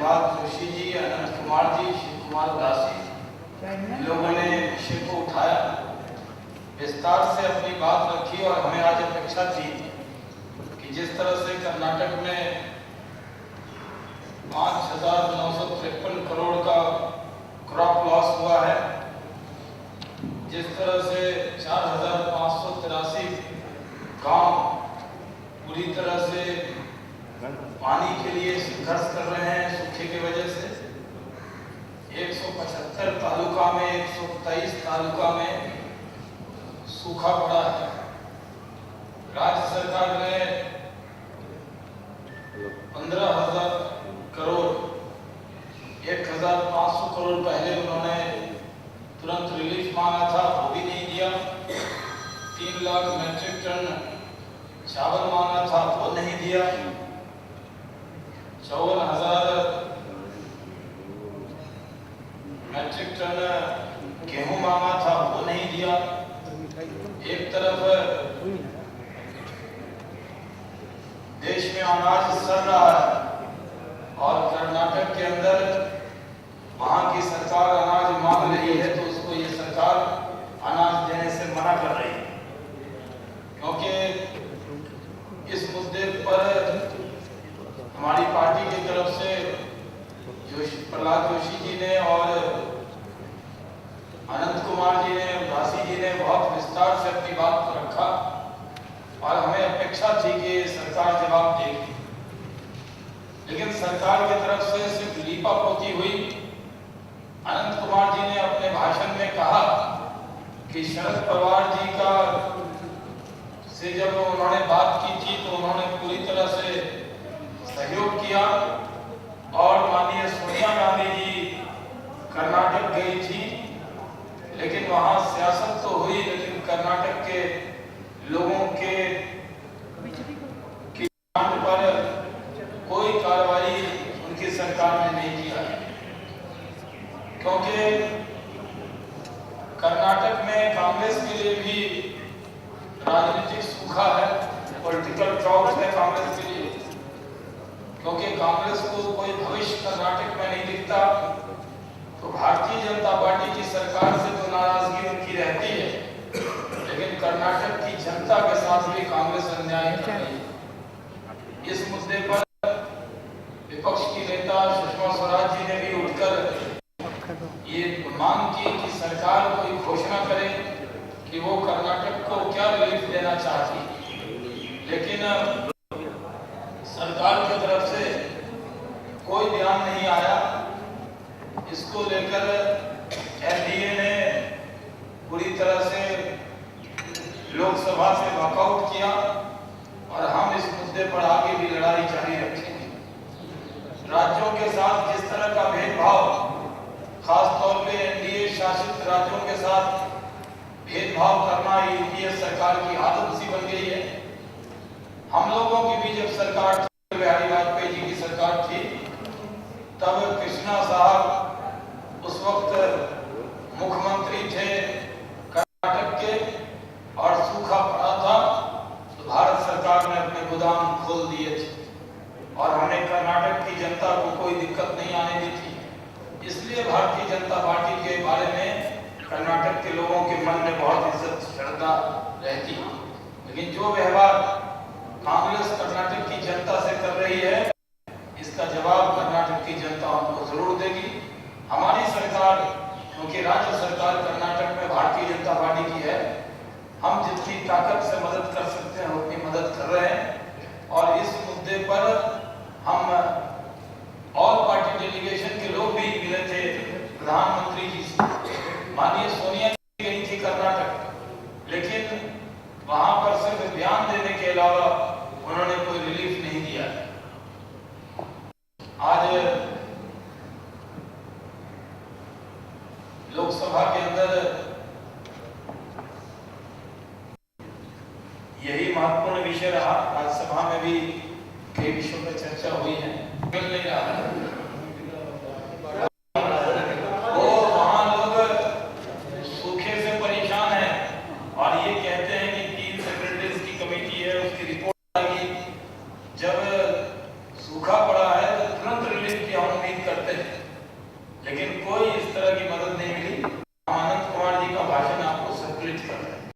प्रहलाद जोशी जी, अनंत कुमार जी, शिव कुमार दासी लोगों ने विषय को उठाया, विस्तार से अपनी बात रखी और हमें आज अपेक्षा थी कि जिस तरह से कर्नाटक में 5,953 करोड़ का क्रॉप लॉस हुआ है, जिस तरह से 4,583 गांव पूरी तरह से पानी के लिए संघर्ष कर रहे हैं सूखे की वजह से, 175 तालुका में 123 तालुका में सूखा पड़ा है। राज्य सरकार ने 15,000 करोड़ 1,500 करोड़ पहले उन्होंने तुरंत रिलीफ मांगा था, वो भी नहीं दिया। 3 लाख मेट्रिक टन चावल मांगा था, वो नहीं दिया। 54,000 मेट्रिक टन गेहूं मांगा था, वो नहीं दिया। एक तरफ देश में अनाज सड़ रहा है और कर्नाटक के अंदर वहां की सरकार अनाज मांग रही है तो उसको ये सरकार अनाज देने से मना कर रही है, क्योंकि इस मुद्दे पर हमारी पार्टी की तरफ से प्रहलाद जोशी जी ने और अनंत कुमार जी ने, दासी जी ने बहुत विस्तार से अपनी बात को रखा और हमें अपेक्षा थी कि सरकार जवाब देगी, लेकिन सरकार की तरफ से सिर्फ लीपापोती हुई। अनंत कुमार जी ने अपने भाषण में कहा कि शरद पवार जी का से जब उन्होंने बात की थी तो उन्होंने पूरी तरह से सहयोग किया और माननीय सोनिया गांधी जी कर्नाटक गई थी, लेकिन वहां सियासत तो हुई, लेकिन कर्नाटक के लोगों के मांग पर कोई कार्रवाई उनकी सरकार ने नहीं किया, क्योंकि कर्नाटक में कांग्रेस के लिए भी राजनीतिक सूखा है, पॉलिटिकल ड्रॉट है कांग्रेस के लिए, क्योंकि कांग्रेस को कोई भविष्य कर्नाटक में नहीं दिखता। तो भारतीय जनता पार्टी की सरकार से तो नाराजगी उनकी रहती है, लेकिन कर्नाटक की जनता के साथ भी कांग्रेस अन्याय कर रही है। इस मुद्दे पर विपक्ष की नेता सुषमा स्वराज जी ने भी उठकर ये मांग की कि सरकार कोई घोषणा करे कि वो कर्नाटक को क्या रिलीफ देना चाहती, लेकिन सरकार की तरफ से कोई बयान नहीं आया। इसको लेकर एनडीए ने पूरी तरह से लोकसभा से वॉकआउट किया और हम इस मुद्दे पर आगे भी लड़ाई जारी रखेंगे। राज्यों के साथ जिस तरह का भेदभाव, खासतौर पे एनडीए शासित राज्यों के साथ भेदभाव करना यूपीए सरकार की आदत सी बन गई है। हम लोगों की भी जब सरकार थी, बिहारी वाजपेयी जी की सरकार थी, तब कृष्णा साहब उस वक्त मुख्यमंत्री थे कर्नाटक के और सूखा पड़ा था, तो भारत सरकार ने अपने गोदाम खोल दिए थे और हमने कर्नाटक की जनता को कोई दिक्कत नहीं आने दी थी। इसलिए भारतीय जनता पार्टी के बारे में कर्नाटक के लोगों के मन में बहुत इज्जत श्रद्धा रहती है, लेकिन जो व्यवहार कांग्रेस कर्नाटक की जनता से कर रही है, इसका जवाब कर्नाटक की जनता हमको जरूर देगी। हमारी सरकार, क्योंकि राज्य सरकार कर्नाटक में भारतीय जनता पार्टी की है, हम जितनी ताकत से मदद कर सकते हैं उतनी मदद कर रहे हैं और इस मुद्दे पर हम ऑल पार्टी डेलीगेशन के लोग भी मिले थे प्रधानमंत्री जी से। माननीय सोनिया जी गई थी कर्नाटक, लेकिन वहां पर सिर्फ बयान देने के अलावा उन्होंने कोई रिलीफ नहीं दिया। आज लोकसभा के अंदर यही महत्वपूर्ण विषय रहा। राज्यसभा में भी कई विषयों पर चर्चा हुई है, मिल नहीं रहा है।